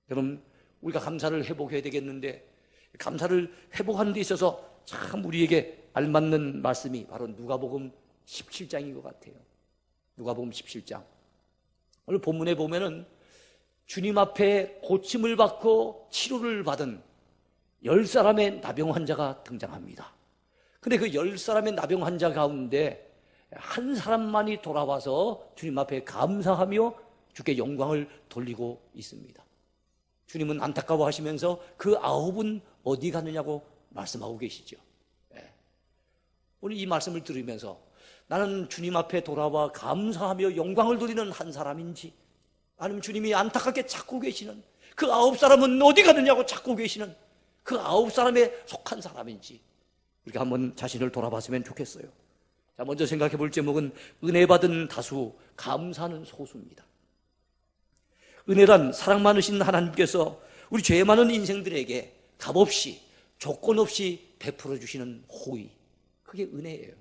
여러분, 우리가 감사를 회복해야 되겠는데, 감사를 회복하는 데 있어서 참 우리에게 알맞는 말씀이 바로 누가복음 17장인 것 같아요. 누가복음 17장. 오늘 본문에 보면은 주님 앞에 고침을 받고 치료를 받은 10사람의 나병 환자가 등장합니다. 근데 그 10사람의 나병 환자 가운데 한 사람만이 돌아와서 주님 앞에 감사하며 주께 영광을 돌리고 있습니다. 주님은 안타까워하시면서 그 9은 어디 갔느냐고 말씀하고 계시죠. 오늘 이 말씀을 들으면서 나는 주님 앞에 돌아와 감사하며 영광을 돌리는 한 사람인지, 아니면 주님이 안타깝게 찾고 계시는 그 9사람은 어디 갔느냐고 찾고 계시는 그 9사람에 속한 사람인지 우리가 한번 자신을 돌아봤으면 좋겠어요. 자, 먼저 생각해 볼 제목은 은혜 받은 다수, 감사는 소수입니다. 은혜란 사랑 많으신 하나님께서 우리 죄 많은 인생들에게 값없이, 조건 없이 베풀어 주시는 호의, 그게 은혜예요.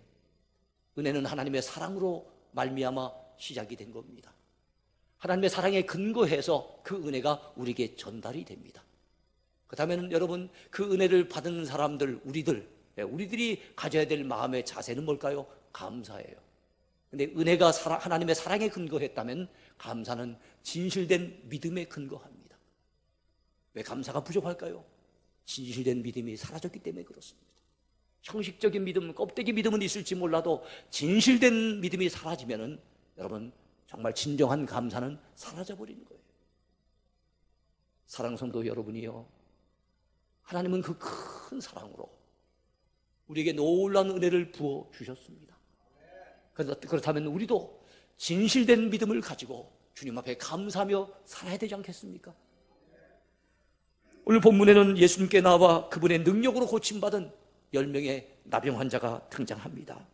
은혜는 하나님의 사랑으로 말미암아 시작이 된 겁니다. 하나님의 사랑에 근거해서 그 은혜가 우리에게 전달이 됩니다. 그렇다면 여러분, 그 은혜를 받은 사람들, 우리들이 가져야 될 마음의 자세는 뭘까요? 감사예요. 근데 은혜가 하나님의 사랑에 근거했다면 감사는 진실된 믿음에 근거합니다. 왜 감사가 부족할까요? 진실된 믿음이 사라졌기 때문에 그렇습니다. 형식적인 믿음, 껍데기 믿음은 있을지 몰라도 진실된 믿음이 사라지면은 여러분, 정말 진정한 감사는 사라져버리는 거예요. 사랑하는 성도 여러분이요, 하나님은 그 큰 사랑으로 우리에게 놀라운 은혜를 부어 주셨습니다. 그렇다면 우리도 진실된 믿음을 가지고 주님 앞에 감사하며 살아야 되지 않겠습니까? 오늘 본문에는 예수님께 나와 그분의 능력으로 고침받은 10명의 나병 환자가 등장합니다.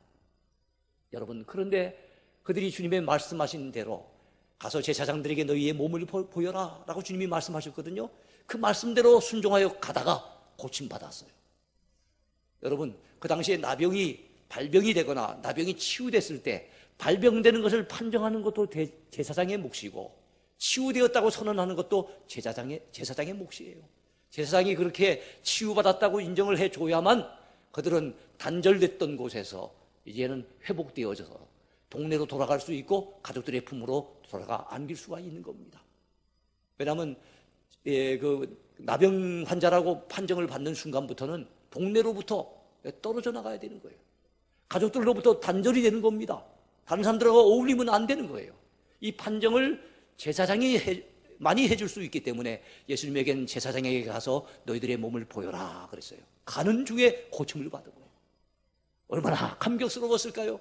여러분, 그런데 그들이 주님의 말씀하신 대로 가서 제사장들에게 너희의 몸을 보여라 라고 주님이 말씀하셨거든요. 그 말씀대로 순종하여 가다가 고침받았어요. 여러분, 그 당시에 나병이 발병이 되거나 나병이 치유됐을 때 발병되는 것을 판정하는 것도 제사장의 몫이고, 치유되었다고 선언하는 것도 제사장의 몫이에요. 제사장이 그렇게 치유받았다고 인정을 해줘야만 그들은 단절됐던 곳에서 이제는 회복되어져서 동네로 돌아갈 수 있고 가족들의 품으로 돌아가 안길 수가 있는 겁니다. 왜냐하면 그 나병 환자라고 판정을 받는 순간부터는 동네로부터 떨어져 나가야 되는 거예요. 가족들로부터 단절이 되는 겁니다. 다른 사람들하고 어울리면 안 되는 거예요. 이 판정을 제사장이 많이 해줄 수 있기 때문에 예수님에게는 제사장에게 가서 너희들의 몸을 보여라 그랬어요. 가는 중에 고침을 받은 거예요. 얼마나 감격스러웠을까요?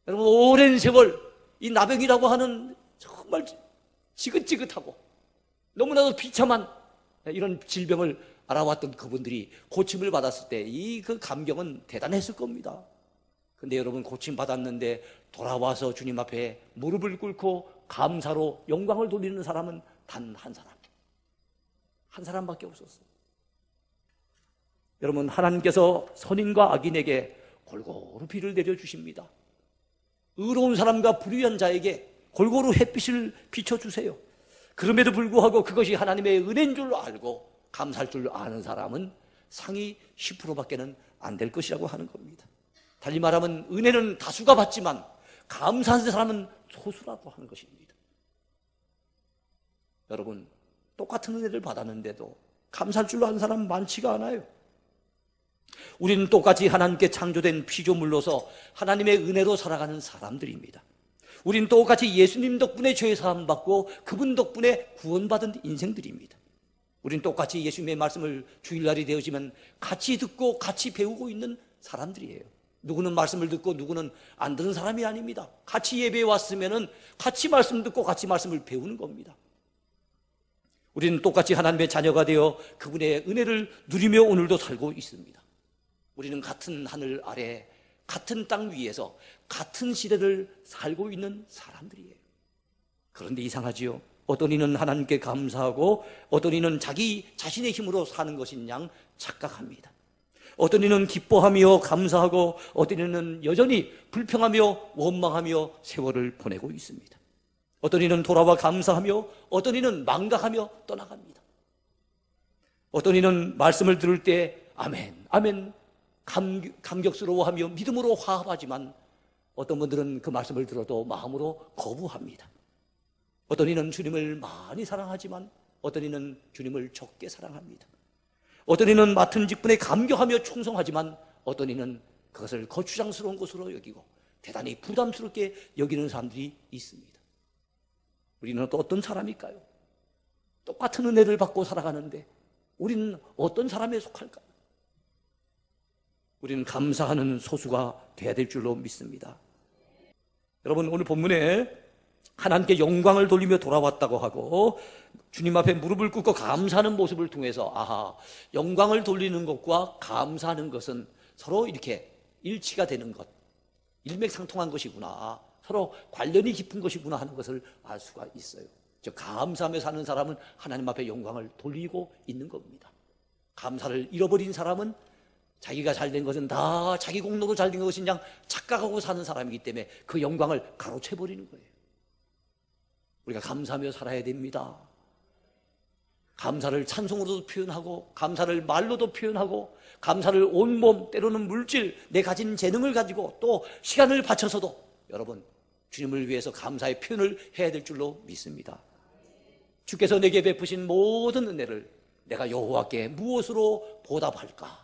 여러분, 오랜 세월 이 나병이라고 하는 정말 지긋지긋하고 너무나도 비참한 이런 질병을 알아왔던 그분들이 고침을 받았을 때 이 그 감격은 대단했을 겁니다. 근데 여러분, 고침 받았는데 돌아와서 주님 앞에 무릎을 꿇고 감사로 영광을 돌리는 사람은 단 한 사람밖에 없었어요. 여러분, 하나님께서 선인과 악인에게 골고루 비를 내려주십니다. 의로운 사람과 불의한 자에게 골고루 햇빛을 비춰주세요. 그럼에도 불구하고 그것이 하나님의 은혜인 줄 알고 감사할 줄 아는 사람은 상위 10%밖에는 안 될 것이라고 하는 겁니다. 달리 말하면 은혜는 다수가 받지만 감사하는 사람은 소수라고 하는 것입니다. 여러분, 똑같은 은혜를 받았는데도 감사할 줄 아는 사람 많지가 않아요. 우리는 똑같이 하나님께 창조된 피조물로서 하나님의 은혜로 살아가는 사람들입니다. 우리는 똑같이 예수님 덕분에 죄 사함 받고 그분 덕분에 구원받은 인생들입니다. 우리는 똑같이 예수님의 말씀을 주일날이 되어지면 같이 듣고 같이 배우고 있는 사람들이에요. 누구는 말씀을 듣고 누구는 안 듣는 사람이 아닙니다. 같이 예배에 왔으면 같이 말씀 듣고 같이 말씀을 배우는 겁니다. 우리는 똑같이 하나님의 자녀가 되어 그분의 은혜를 누리며 오늘도 살고 있습니다. 우리는 같은 하늘 아래, 같은 땅 위에서 같은 시대를 살고 있는 사람들이에요. 그런데 이상하지요? 어떤 이는 하나님께 감사하고 어떤 이는 자기 자신의 힘으로 사는 것인 양 착각합니다. 어떤 이는 기뻐하며 감사하고 어떤 이는 여전히 불평하며 원망하며 세월을 보내고 있습니다. 어떤 이는 돌아와 감사하며 어떤 이는 망각하며 떠나갑니다. 어떤 이는 말씀을 들을 때 아멘, 아멘 감격스러워하며 믿음으로 화합하지만 어떤 분들은 그 말씀을 들어도 마음으로 거부합니다. 어떤 이는 주님을 많이 사랑하지만 어떤 이는 주님을 적게 사랑합니다. 어떤 이는 맡은 직분에 감격하며 충성하지만 어떤 이는 그것을 거추장스러운 것으로 여기고 대단히 부담스럽게 여기는 사람들이 있습니다. 우리는 또 어떤 사람일까요? 똑같은 은혜를 받고 살아가는데 우리는 어떤 사람에 속할까요? 우리는 감사하는 소수가 돼야 될 줄로 믿습니다. 여러분, 오늘 본문에 하나님께 영광을 돌리며 돌아왔다고 하고 주님 앞에 무릎을 꿇고 감사하는 모습을 통해서 아하, 영광을 돌리는 것과 감사하는 것은 서로 이렇게 일치가 되는 것, 일맥상통한 것이구나, 서로 관련이 깊은 것이구나 하는 것을 알 수가 있어요. 즉 감사하며 사는 사람은 하나님 앞에 영광을 돌리고 있는 겁니다. 감사를 잃어버린 사람은 자기가 잘된 것은 다 자기 공로로 잘된 것인 그냥 착각하고 사는 사람이기 때문에 그 영광을 가로채버리는 거예요. 우리가 감사하며 살아야 됩니다. 감사를 찬송으로도 표현하고 감사를 말로도 표현하고 감사를 온몸, 때로는 물질, 내 가진 재능을 가지고 또 시간을 바쳐서도 여러분 주님을 위해서 감사의 표현을 해야 될 줄로 믿습니다. 주께서 내게 베푸신 모든 은혜를 내가 여호와께 무엇으로 보답할까?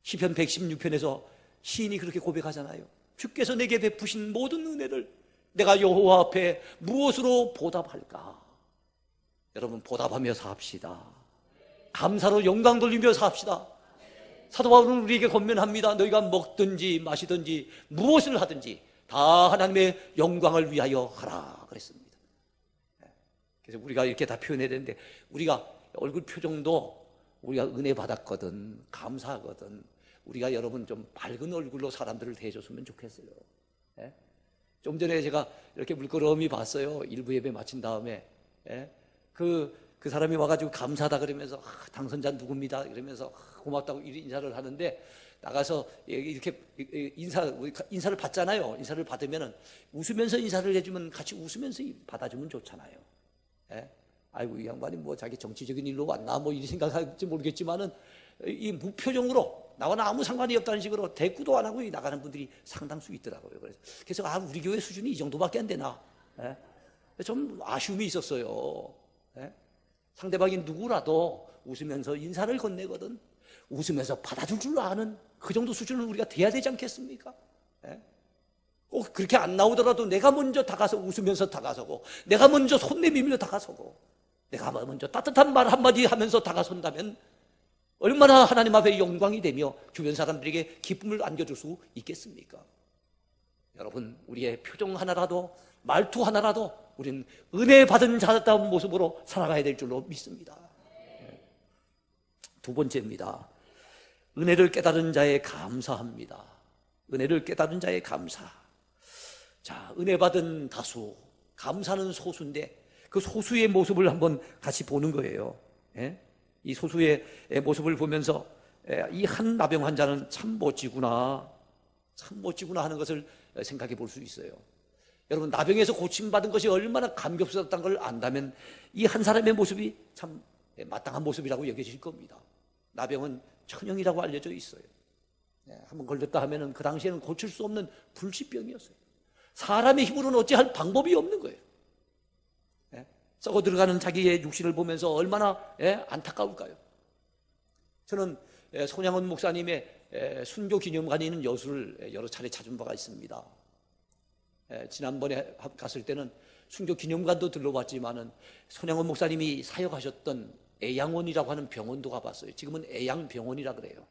시편 116편에서 시인이 그렇게 고백하잖아요. 주께서 내게 베푸신 모든 은혜를 내가 여호와 앞에 무엇으로 보답할까? 여러분 보답하며 삽시다. 감사로 영광 돌리며 삽시다. 사도 바울은 우리에게 권면합니다. 너희가 먹든지 마시든지 무엇을 하든지 다 하나님의 영광을 위하여 하라 그랬습니다. 그래서 우리가 이렇게 다 표현해야 되는데 우리가 얼굴 표정도 우리가 은혜 받았거든 감사하거든 우리가 여러분 좀 밝은 얼굴로 사람들을 대해줬으면 좋겠어요. 예? 좀 전에 제가 이렇게 물끄러미 봤어요. 일부 예배 마친 다음에 예? 그 사람이 와가지고 감사하다 그러면서 당선자 누굽니다 그러면서 고맙다고 인사를 하는데 나가서 이렇게 인사를 받잖아요. 인사를 받으면 웃으면서 인사를 해주면 같이 웃으면서 받아주면 좋잖아요. 예? 아이고 이 양반이 뭐 자기 정치적인 일로 왔나 뭐 이 생각할지 모르겠지만은 이 무표정으로 나와는 아무 상관이 없다는 식으로 대꾸도 안 하고 나가는 분들이 상당수 있더라고요. 그래서 우리 교회 수준이 이 정도밖에 안 되나? 예? 좀 아쉬움이 있었어요. 예? 상대방이 누구라도 웃으면서 인사를 건네거든 웃으면서 받아줄 줄 아는 그 정도 수준을 우리가 돼야 되지 않겠습니까? 예? 꼭 그렇게 안 나오더라도 내가 먼저 다가서 웃으면서 다가서고 내가 먼저 손 내밀며 다가서고 내가 먼저 따뜻한 말 한마디 하면서 다가선다면 얼마나 하나님 앞에 영광이 되며 주변 사람들에게 기쁨을 안겨줄 수 있겠습니까? 여러분 우리의 표정 하나라도 말투 하나라도 우리는 은혜 받은 자다운 모습으로 살아가야 될 줄로 믿습니다. 두 번째입니다. 은혜를 깨달은 자의 감사합니다. 은혜를 깨달은 자의 감사. 자, 은혜 받은 다수, 감사는 소수인데 그 소수의 모습을 한번 같이 보는 거예요. 예? 이 소수의 모습을 보면서 이 한 나병 환자는 참 멋지구나, 참 멋지구나 하는 것을 생각해 볼 수 있어요. 여러분 나병에서 고침받은 것이 얼마나 감격스럽다는 걸 안다면 이 한 사람의 모습이 참 마땅한 모습이라고 여겨질 겁니다. 나병은 천형이라고 알려져 있어요. 한번 걸렸다 하면은 그 당시에는 고칠 수 없는 불치병이었어요. 사람의 힘으로는 어찌할 방법이 없는 거예요. 썩어 들어가는 자기의 육신을 보면서 얼마나 안타까울까요? 저는 손양원 목사님의 순교 기념관에 있는 여수를 여러 차례 찾은 바가 있습니다. 지난번에 갔을 때는 순교 기념관도 들러봤지만은 손양원 목사님이 사역하셨던 애양원이라고 하는 병원도 가봤어요. 지금은 애양병원이라 그래요.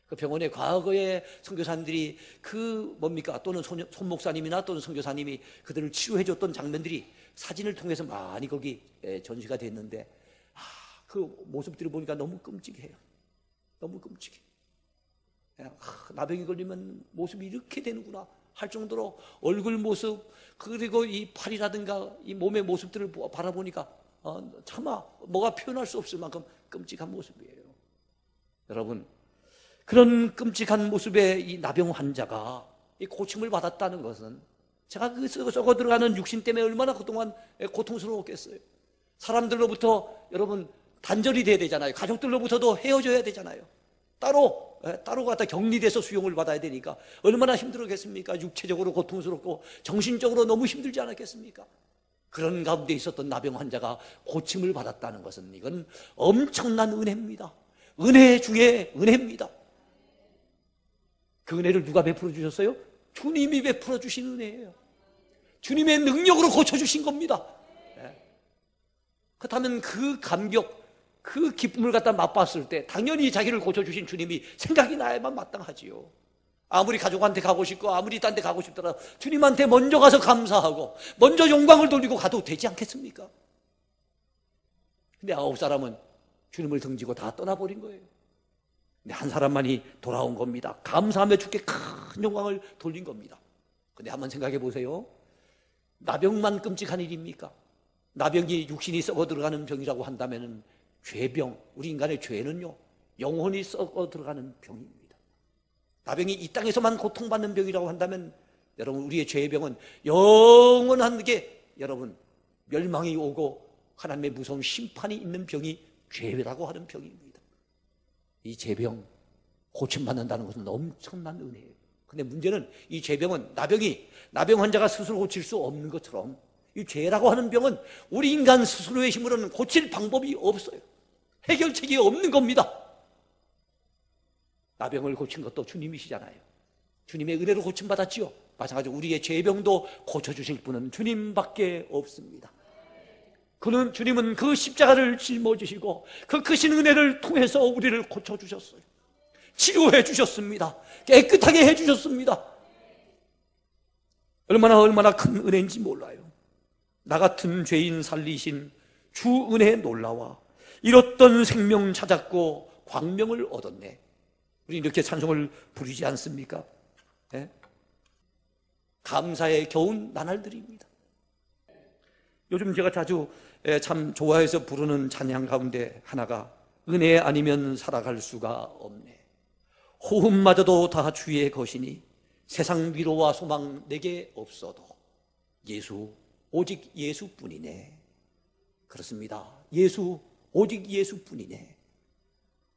그 병원에 과거에 선교사님들이 또는 손 목사님이나 또는 선교사님이 그들을 치료해줬던 장면들이 사진을 통해서 많이 거기 전시가 됐는데 그 모습들을 보니까 너무 끔찍해요. 너무 끔찍해. 나병이 걸리면 모습이 이렇게 되는구나 할 정도로 얼굴 모습 그리고 이 팔이라든가 이 몸의 모습들을 바라보니까 차마 뭐가 표현할 수 없을 만큼 끔찍한 모습이에요. 여러분 그런 끔찍한 모습의 이 나병 환자가 이 고침을 받았다는 것은 제가 그 썩어 들어가는 육신 때문에 얼마나 그동안 고통스러웠겠어요. 사람들로부터 여러분 단절이 돼야 되잖아요. 가족들로부터도 헤어져야 되잖아요. 따로 갖다 격리돼서 수용을 받아야 되니까 얼마나 힘들었겠습니까? 육체적으로 고통스럽고 정신적으로 너무 힘들지 않았겠습니까? 그런 가운데 있었던 나병 환자가 고침을 받았다는 것은 이건 엄청난 은혜입니다. 은혜 중에 은혜입니다. 그 은혜를 누가 베풀어 주셨어요? 주님이 베풀어 주신 은혜예요. 주님의 능력으로 고쳐주신 겁니다. 그렇다면 그 감격, 그 기쁨을 갖다 맛봤을 때 당연히 자기를 고쳐주신 주님이 생각이 나야만 마땅하지요. 아무리 가족한테 가고 싶고 아무리 딴 데 가고 싶더라도 주님한테 먼저 가서 감사하고 먼저 영광을 돌리고 가도 되지 않겠습니까? 근데 9사람은 주님을 등지고 다 떠나버린 거예요. 근데 한 사람만이 돌아온 겁니다. 감사하며 주께 큰 영광을 돌린 겁니다. 근데 한번 생각해 보세요. 나병만 끔찍한 일입니까? 나병이 육신이 썩어 들어가는 병이라고 한다면 죄병, 우리 인간의 죄는요 영혼이 썩어 들어가는 병입니다. 나병이 이 땅에서만 고통받는 병이라고 한다면 여러분 우리의 죄의 병은 영원하게 여러분 멸망이 오고 하나님의 무서운 심판이 있는 병이 죄라고 하는 병입니다. 이 죄병 고침받는다는 것은 엄청난 은혜예요. 근데 문제는 이 죄병은 나병 환자가 스스로 고칠 수 없는 것처럼 이 죄라고 하는 병은 우리 인간 스스로의 힘으로는 고칠 방법이 없어요. 해결책이 없는 겁니다. 나병을 고친 것도 주님이시잖아요. 주님의 은혜로 고침받았지요. 마찬가지로 우리의 죄병도 고쳐주실 분은 주님밖에 없습니다. 주님은 그 십자가를 짊어지시고 그 크신 은혜를 통해서 우리를 고쳐주셨어요. 치료해 주셨습니다. 깨끗하게 해주셨습니다. 얼마나 큰 은혜인지 몰라요. 나 같은 죄인 살리신 주 은혜에 놀라와 잃었던 생명 찾았고 광명을 얻었네. 우리 이렇게 찬송을 부르지 않습니까? 네? 감사의 겨운 나날들입니다. 요즘 제가 자주 참 좋아해서 부르는 찬양 가운데 하나가 은혜 아니면 살아갈 수가 없네. 호흡마저도 다 주의 것이니 세상 위로와 소망 내게 없어도 예수 오직 예수뿐이네. 그렇습니다. 오직 예수뿐이네.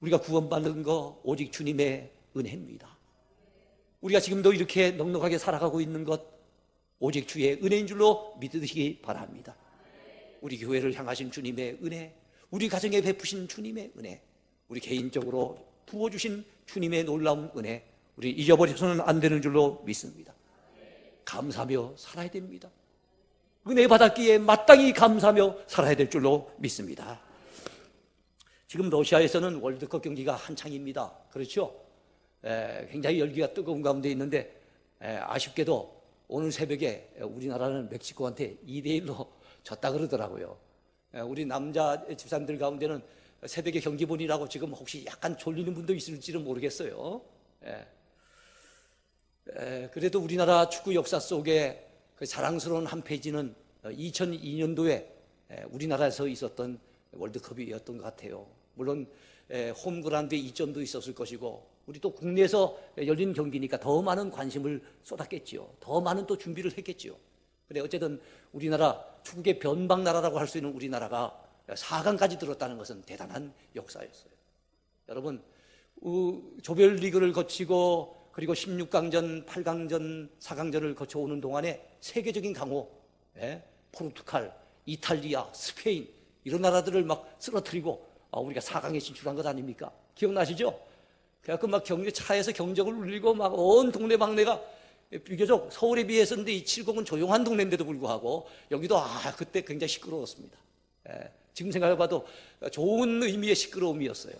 우리가 구원받는 거 오직 주님의 은혜입니다. 우리가 지금도 이렇게 넉넉하게 살아가고 있는 것 오직 주의 은혜인 줄로 믿으시기 바랍니다. 우리 교회를 향하신 주님의 은혜, 우리 가정에 베푸신 주님의 은혜, 우리 개인적으로 부어주신 주님의 놀라운 은혜, 우리 잊어버려서는 안 되는 줄로 믿습니다. 감사하며 살아야 됩니다. 은혜 받았기에 마땅히 감사하며 살아야 될 줄로 믿습니다. 지금 러시아에서는 월드컵 경기가 한창입니다. 그렇죠? 굉장히 열기가 뜨거운 가운데 있는데 아쉽게도 오늘 새벽에 우리나라는 멕시코한테 2대1로 졌다 그러더라고요. 우리 남자 집사님들 가운데는 새벽에 경기 보느라고 지금 혹시 약간 졸리는 분도 있을지는 모르겠어요. 그래도 우리나라 축구 역사 속에 그 자랑스러운 한 페이지는 2002년도에 우리나라에서 있었던 월드컵이었던 것 같아요. 물론 홈그라운드에 이점도 있었을 것이고 우리 또 국내에서 열린 경기니까 더 많은 관심을 쏟았겠지요. 더 많은 또 준비를 했겠지요. 근데 어쨌든 우리나라 축구의 변방나라라고 할 수 있는 우리나라가 4강까지 들었다는 것은 대단한 역사였어요. 여러분 조별리그를 거치고 그리고 16강전, 8강전, 4강전을 거쳐오는 동안에 세계적인 강호 포르투갈, 이탈리아, 스페인 이런 나라들을 막 쓰러뜨리고 우리가 4강에 진출한 것 아닙니까? 기억나시죠? 그래갖고 막 차에서 경적을 울리고 막 온 동네방네가 비교적 서울에 비해서는 이 칠곡은 조용한 동네인데도 불구하고 여기도 그때 굉장히 시끄러웠습니다. 지금 생각해봐도 좋은 의미의 시끄러움이었어요.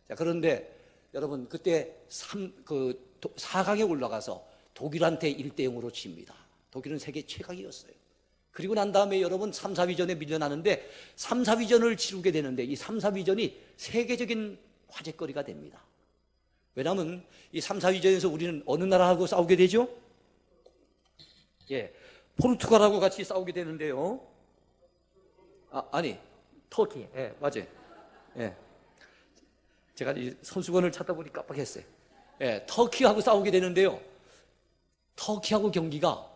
자, 그런데 여러분 그때 4강에 올라가서 독일한테 1대0으로 집니다. 독일은 세계 최강이었어요. 그리고 난 다음에 여러분 3, 4위전에 밀려나는데 3, 4위전을 치르게 되는데 이 3, 4위전이 세계적인 화제거리가 됩니다. 왜냐하면 이 3, 4위전에서 우리는 어느 나라하고 싸우게 되죠? 포르투갈하고 같이 싸우게 되는데요. 터키. 맞아요. 제가 이 선수권을 찾다 보니 깜빡했어요. 터키하고 싸우게 되는데요. 터키하고 경기가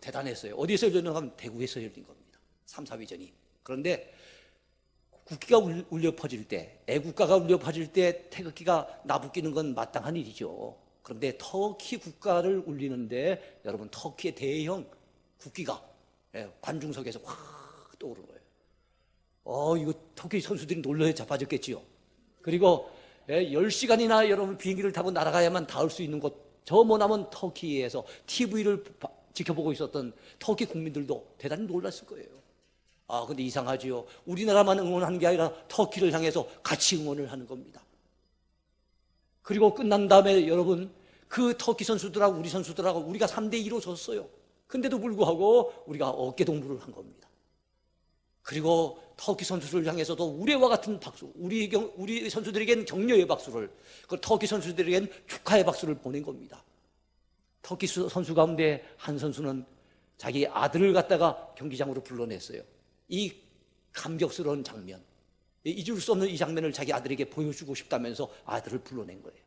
대단했어요. 어디서 열렸는가 하면 대구에서 열린 겁니다. 3, 4위전이. 그런데 국기가 울려 퍼질 때, 애국가가 울려 퍼질 때 태극기가 나부끼는 건 마땅한 일이죠. 그런데 터키 국가를 울리는데 여러분 터키의 대형 국기가 관중석에서 확 떠오른 거예요. 이거 터키 선수들이 놀라에 자빠졌겠지요. 그리고 10시간이나 여러분 비행기를 타고 날아가야만 닿을 수 있는 곳, 저 머나먼 터키에서 TV를 지켜보고 있었던 터키 국민들도 대단히 놀랐을 거예요. 근데 이상하지요. 우리나라만 응원하는 게 아니라 터키를 향해서 같이 응원을 하는 겁니다. 그리고 끝난 다음에 여러분 그 터키 선수들하고 우리 선수들하고 우리가 3대2로 졌어요. 근데도 불구하고 우리가 어깨동무를 한 겁니다. 그리고 터키 선수를 향해서도 우레와 같은 박수, 우리 선수들에겐 격려의 박수를, 그 터키 선수들에겐 축하의 박수를 보낸 겁니다. 터키 선수 가운데 한 선수는 자기 아들을 갖다가 경기장으로 불러냈어요. 이 감격스러운 장면, 잊을 수 없는 이 장면을 자기 아들에게 보여주고 싶다면서 아들을 불러낸 거예요.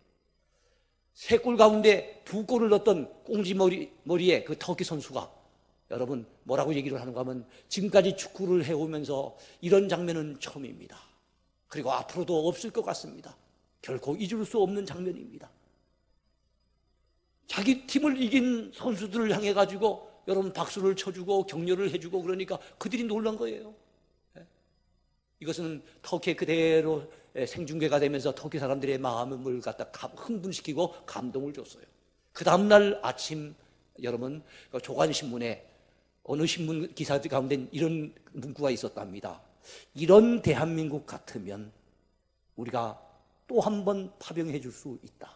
3골 가운데 2골을 넣었던 꽁지머리의 그 터키 선수가 여러분 뭐라고 얘기를 하는가 하면 지금까지 축구를 해오면서 이런 장면은 처음입니다. 그리고 앞으로도 없을 것 같습니다. 결코 잊을 수 없는 장면입니다. 자기 팀을 이긴 선수들을 향해 가지고 여러분 박수를 쳐주고 격려를 해주고 그러니까 그들이 놀란 거예요. 이것은 터키에 그대로 생중계가 되면서 터키 사람들의 마음을 갖다 흥분시키고 감동을 줬어요. 그 다음날 아침 여러분 조간신문에 어느 신문 기사 가운데 이런 문구가 있었답니다. 이런 대한민국 같으면 우리가 또 한 번 파병해 줄 수 있다.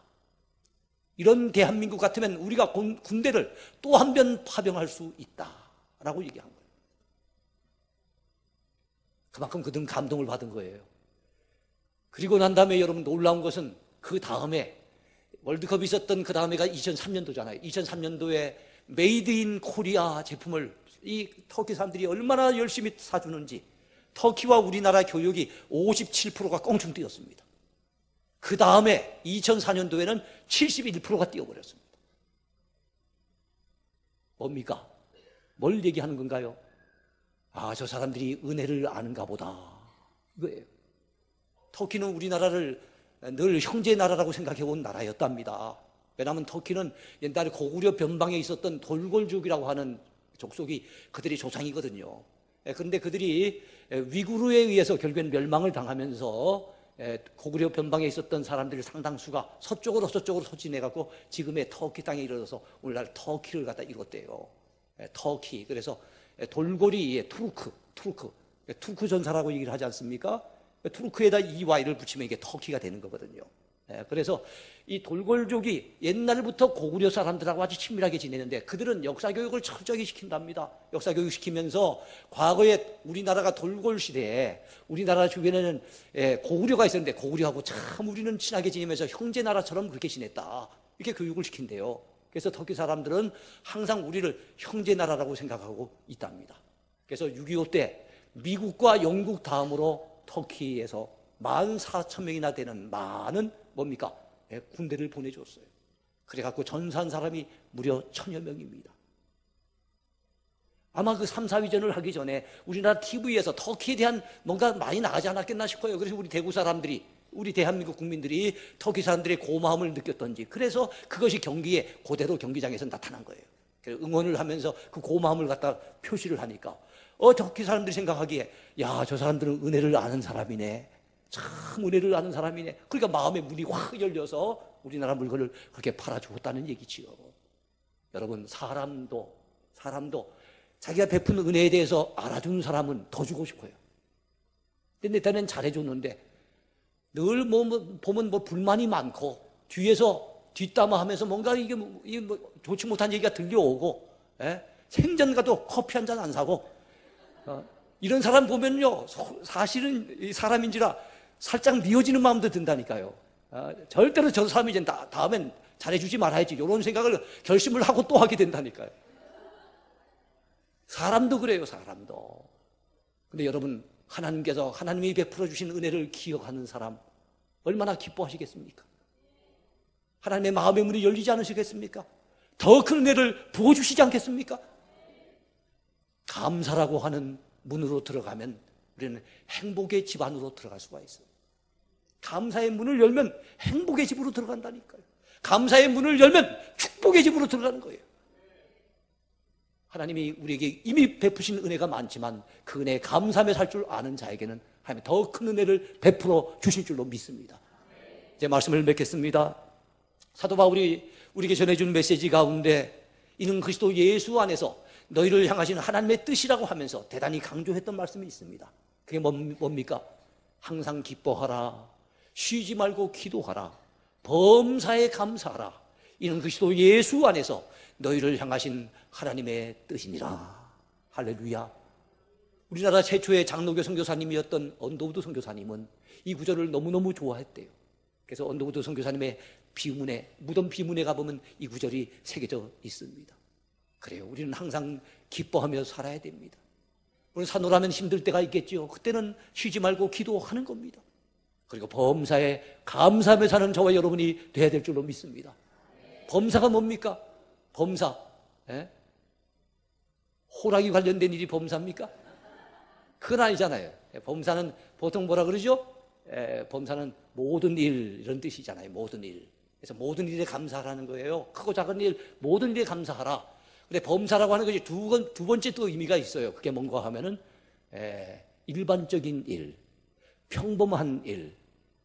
이런 대한민국 같으면 우리가 군대를 또 한 번 파병할 수 있다라고 얘기한 거예요. 그만큼 그들은 감동을 받은 거예요. 그리고 난 다음에 여러분 놀라운 것은 그 다음에 월드컵이 있었던 그 다음에가 2003년도잖아요. 2003년도에 메이드 인 코리아 제품을 이 터키 사람들이 얼마나 열심히 사주는지 터키와 우리나라 교육이 57%가 껑충 뛰었습니다. 그 다음에 2004년도에는 71%가 뛰어버렸습니다. 뭡니까? 뭘 얘기하는 건가요? 저 사람들이 은혜를 아는가 보다. 이거예요. 터키는 우리나라를 늘 형제 나라라고 생각해온 나라였답니다. 왜냐하면 터키는 옛날에 고구려 변방에 있었던 돌골족이라고 하는 족속이 그들의 조상이거든요. 그런데 그들이 위구르에 의해서 결국엔 멸망을 당하면서 고구려 변방에 있었던 사람들의 상당수가 서쪽으로 소진해갖고 지금의 터키 땅에 이르러서 오늘날 터키를 갖다 이뤘대요. 터키. 그래서 돌고리 투르크 전사라고 얘기를 하지 않습니까? 투르크에다 EY를 붙이면 이게 터키가 되는 거거든요. 그래서 이 돌골족이 옛날부터 고구려 사람들하고 아주 친밀하게 지내는데 그들은 역사교육을 철저히 시킨답니다. 역사교육 시키면서 과거에 우리나라가 돌골 시대에 우리나라 주변에는 고구려가 있었는데 고구려하고 참 우리는 친하게 지내면서 형제나라처럼 그렇게 지냈다. 이렇게 교육을 시킨대요. 그래서 터키 사람들은 항상 우리를 형제나라라고 생각하고 있답니다. 그래서 6.25 때 미국과 영국 다음으로 터키에서 14,000명이나 되는 많은 뭡니까? 군대를 보내줬어요. 그래갖고 전사한 사람이 무려 1,000여 명입니다. 아마 그 3, 4위전을 하기 전에 우리나라 TV에서 터키에 대한 뭔가 많이 나가지 않았겠나 싶어요. 그래서 우리 대구 사람들이, 우리 대한민국 국민들이 터키 사람들의 고마움을 느꼈던지, 그래서 그것이 경기에 그대로 경기장에서 나타난 거예요. 그래서 응원을 하면서 그 고마움을 갖다 표시를 하니까 터키 사람들이 생각하기에 야, 저 사람들은 은혜를 아는 사람이네. 참 은혜를 아는 사람이네. 그러니까 마음의 문이 확 열려서 우리나라 물건을 그렇게 팔아주었다는 얘기지요. 여러분, 사람도 자기가 베푼 은혜에 대해서 알아주는 사람은 더 주고 싶어요. 근데 내 딴엔 잘해줬는데 늘 보면 불만이 많고 뒤에서 뒷담화하면서 뭔가 이게 좋지 못한 얘기가 들려오고, 생전 가도 커피 한 잔 안 사고, 이런 사람 보면요, 사실은 이 사람인지라 살짝 미워지는 마음도 든다니까요. 절대로 저 사람이 이제 다음엔 잘해주지 말아야지, 이런 생각을 결심을 하고 또 하게 된다니까요. 사람도 그래요, 사람도. 근데 여러분, 하나님이 베풀어 주신 은혜를 기억하는 사람 얼마나 기뻐하시겠습니까? 하나님의 마음의 문이 열리지 않으시겠습니까? 더 큰 은혜를 부어주시지 않겠습니까? 감사라고 하는 문으로 들어가면 우리는 행복의 집 안으로 들어갈 수가 있어요. 감사의 문을 열면 행복의 집으로 들어간다니까요. 감사의 문을 열면 축복의 집으로 들어가는 거예요. 하나님이 우리에게 이미 베푸신 은혜가 많지만 그 은혜에 감사하며 살 줄 아는 자에게는 하나님이 더 큰 은혜를 베풀어 주실 줄로 믿습니다. 이제 말씀을 맺겠습니다. 사도 바울이 우리에게 전해준 메시지 가운데 이는 그리스도 예수 안에서 너희를 향하신 하나님의 뜻이라고 하면서 대단히 강조했던 말씀이 있습니다. 그게 뭡니까? 항상 기뻐하라, 쉬지 말고 기도하라, 범사에 감사하라. 이는 그리스도 예수 안에서 너희를 향하신 하나님의 뜻이니라. 할렐루야. 우리나라 최초의 장로교 선교사님이었던 언더우드 선교사님은 이 구절을 너무너무 좋아했대요. 그래서 언더우드 선교사님의 비문에, 무덤 비문에 가보면 이 구절이 새겨져 있습니다. 그래요. 우리는 항상 기뻐하며 살아야 됩니다. 우리는 사노라면 힘들 때가 있겠죠. 그때는 쉬지 말고 기도하는 겁니다. 그리고 범사에 감사하며 사는 저와 여러분이 돼야 될 줄로 믿습니다. 범사가 뭡니까? 범사. 호랑이 관련된 일이 범사입니까? 그건 아니잖아요. 범사는 보통 뭐라 그러죠? 범사는 모든 일, 이런 뜻이잖아요. 모든 일. 그래서 모든 일에 감사하라는 거예요. 크고 작은 일, 모든 일에 감사하라. 근데 범사라고 하는 것이 두 번째 또 의미가 있어요. 그게 뭔가 하면은 일반적인 일, 평범한 일,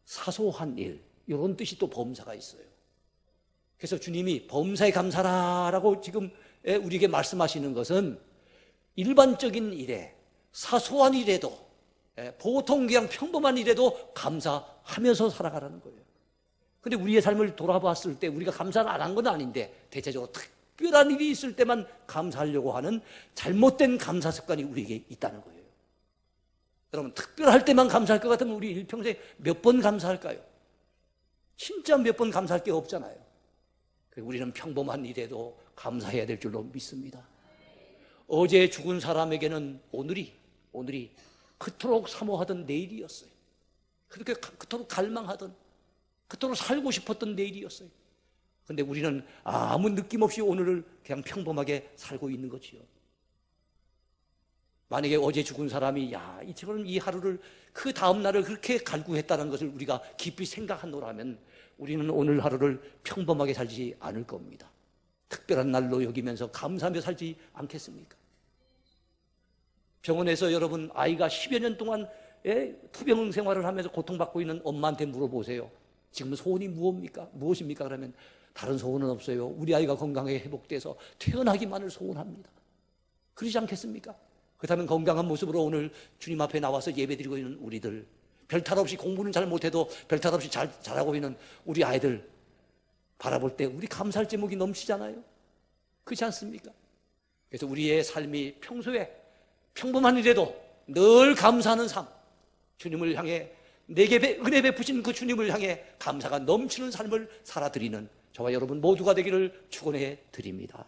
사소한 일, 이런 뜻이 또 범사가 있어요. 그래서 주님이 범사에 감사라라고 지금 우리에게 말씀하시는 것은 일반적인 일에, 사소한 일에도, 보통 그냥 평범한 일에도 감사하면서 살아가라는 거예요. 근데 우리의 삶을 돌아봤을 때 우리가 감사를 안 한 건 아닌데 대체적으로 특별한 일이 있을 때만 감사하려고 하는 잘못된 감사 습관이 우리에게 있다는 거예요. 여러분, 특별할 때만 감사할 것 같으면 우리 일평생 몇 번 감사할까요? 진짜 몇 번 감사할 게 없잖아요. 우리는 평범한 일에도 감사해야 될 줄로 믿습니다. 어제 죽은 사람에게는 오늘이 그토록 사모하던 내일이었어요. 그렇게 그토록 갈망하던, 그토록 살고 싶었던 내일이었어요. 그런데 우리는 아무 느낌 없이 오늘을 그냥 평범하게 살고 있는 거지요. 만약에 어제 죽은 사람이 이처럼 이 하루를, 그 다음 날을 그렇게 갈구했다는 것을 우리가 깊이 생각한다면 우리는 오늘 하루를 평범하게 살지 않을 겁니다. 특별한 날로 여기면서 감사하며 살지 않겠습니까? 병원에서 여러분 아이가 10여 년 동안 투병 생활을 하면서 고통받고 있는 엄마한테 물어보세요. 지금 소원이 무엇입니까? 그러면 다른 소원은 없어요. 우리 아이가 건강하게 회복돼서 태어나기만을 소원합니다. 그러지 않겠습니까? 그렇다면 건강한 모습으로 오늘 주님 앞에 나와서 예배드리고 있는 우리들, 별탈 없이 공부는 잘 못해도 별탈 없이 잘하고 있는 우리 아이들 바라볼 때 우리 감사할 제목이 넘치잖아요. 그렇지 않습니까? 그래서 우리의 삶이 평소에 평범한 일에도 늘 감사하는 삶, 주님을 향해 내게 은혜 베푸신 그 주님을 향해 감사가 넘치는 삶을 살아드리는 저와 여러분 모두가 되기를 축원해 드립니다.